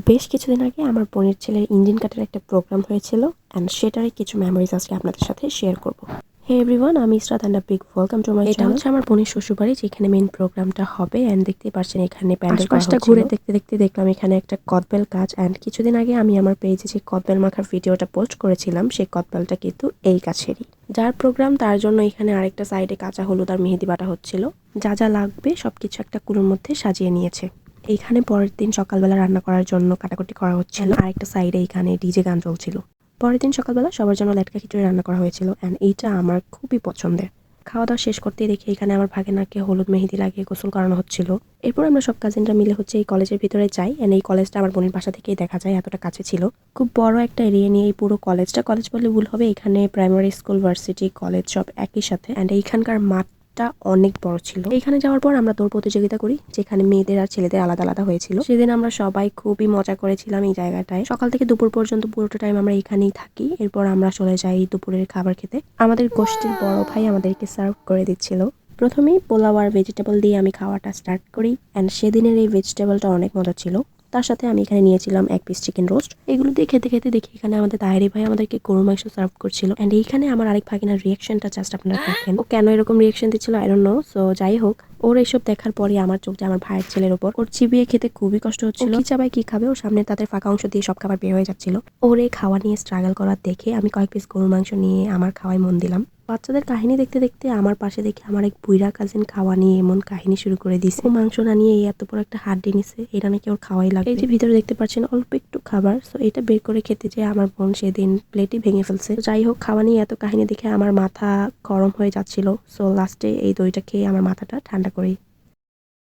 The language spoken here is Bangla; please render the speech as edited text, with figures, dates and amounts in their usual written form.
বেশ কিছুদিন আগে আমার বোনের ছেলের ইঞ্জিন কাটার একটা প্রোগ্রাম হয়েছিল অ্যান্ড সেটারই কিছু মেমোরিজ আজকে আপনাদের সাথে শেয়ার করব। হে এভরিওয়ান, আমি Israt and big welcome to my channel. এটা হচ্ছে আমার বোনের শ্বশুরবাড়ি, যেখানে মেইন প্রোগ্রামটা হবে অ্যান্ড দেখতেই পাচ্ছেন এখানে প্যান্ডেল করা হচ্ছিল। ঘুরে দেখতে দেখতে দেখলাম এখানে একটা কদবেল গাছ অ্যান্ড কিছুদিন আগে আমি আমার পেজে যে কদবেল মাখার ভিডিওটা পোস্ট করেছিলাম সেই কদবেলটা কিন্তু এই গাছেরই। যার প্রোগ্রাম তার জন্য এখানে আরেকটা সাইডে কাঁচা হলুদ আর মেহেদি বাটা হচ্ছিল। যা যা লাগবে সবকিছু একটা কুলোর মধ্যে সাজিয়ে নিয়েছে। এইখানে পরের দিন সকালবেলা রান্না করার জন্য কাটাকুটি করা হচ্ছিল। আরেকটা সাইডে এখানে ডিজে গান চলছিল। পরের দিন সকালবেলা সবার জন্য লেটকা খিচুড়ি রান্না করা হয়েছিল অ্যান্ড এইটা আমার খুবই পছন্দের। খাওয়া দাওয়া শেষ করতেই দেখি এখানে আমার ভাগিনাকে হলুদ মেহেদি লাগিয়ে গোসল করানো হচ্ছিল। এরপর আমরা সব কাজিনরা মিলে হচ্ছে এই কলেজের ভিতরে যাই অ্যান্ড এই কলেজটা আমার বোনের বাসা থেকেই দেখা যায়, এতটা কাছে ছিল। খুব বড় একটা এরিয়া নিয়ে এই পুরো কলেজটা, কলেজ বললে ভুল হবে, এখানে প্রাইমারি স্কুল, ভার্সিটি, কলেজ সব একই সাথে অ্যান্ড এইখানকার মাঠটা অনেক বড় ছিল। এইখানে যাওয়ার পর আমরা দৌড় প্রতিযোগিতা করি, যেখানে মেয়েদের আর ছেলেদের আলাদা আলাদা হয়েছিল। সেদিন আমরা সবাই খুবই মজা করেছিলাম এই জায়গাটায়। সকাল থেকে দুপুর পর্যন্ত পুরোটা টাইম আমরা এখানেই থাকি। এরপর আমরা চলে যাই দুপুরের খাবার খেতে। আমাদের গোষ্ঠীর বড় ভাই আমাদেরকে সার্ভ করে দিচ্ছিল। প্রথমেই পোলাও আর ভেজিটেবল দিয়ে আমি খাওয়াটা স্টার্ট করি অ্যান্ড সেদিনের এই ভেজিটেবলটা অনেক মজা ছিল। তার সাথে আমি এখানে নিয়েছিলাম এক পিস চিকেন রোস্ট। এগুলো দিয়ে খেতে খেতে দেখি এখানে আমাদের তাহেরি ভাই আমাদেরকে গরু মাংস সার্ভ করছিল অ্যান্ড এইখানে আমার আরেক ভাগিনার রিয়াকশনটা জাস্ট আপনারা দেখেন। ও কেন এরকম রিয়াকশন দিচ্ছিল আই ডোন্ট নো। সো যাই হোক, ওর এইসব দেখার পরে আমার চোখ যায় আমার ভাইয়ের ছেলের ওপর। ওর চিবিয়ে খেতে খুবই কষ্ট হচ্ছিল। কি চাবাই কি খাবে, ওর সামনে তাদের ফাঁকা অংশ দিয়ে সব খাবার বের হয়ে যাচ্ছিল। ওর এই খাওয়া নিয়ে স্ট্রাগল করার দেখে আমি কয়েক পিস গরু মাংস নিয়ে আমার খাওয়ায় মন দিলাম। বাচ্চাদের কাহিনী দেখতে দেখতে আমার পাশে দেখি আমার এক বুইড়া কাজিন খাওয়া নিয়ে এমন কাহিনী শুরু করে দিছে। ও মাংস না নিয়ে এত বড় একটা হাড্ডি নিছে, এটা নাকি ওর খাওয়াই লাগবে। এই যে ভিতরে দেখতে পাচ্ছেন অল্প একটু খাবার, সো এটা বের করে খেতে যেয়ে আমার বোন সেদিন প্লেটই ভেঙে ফেলছে। যাই হোক, খাওয়া নিয়ে এত কাহিনী দেখে আমার মাথা গরম হয়ে যাচ্ছিল। সো লাস্টে এই দইটা খেয়ে আমার মাথাটা ঠান্ডা করি।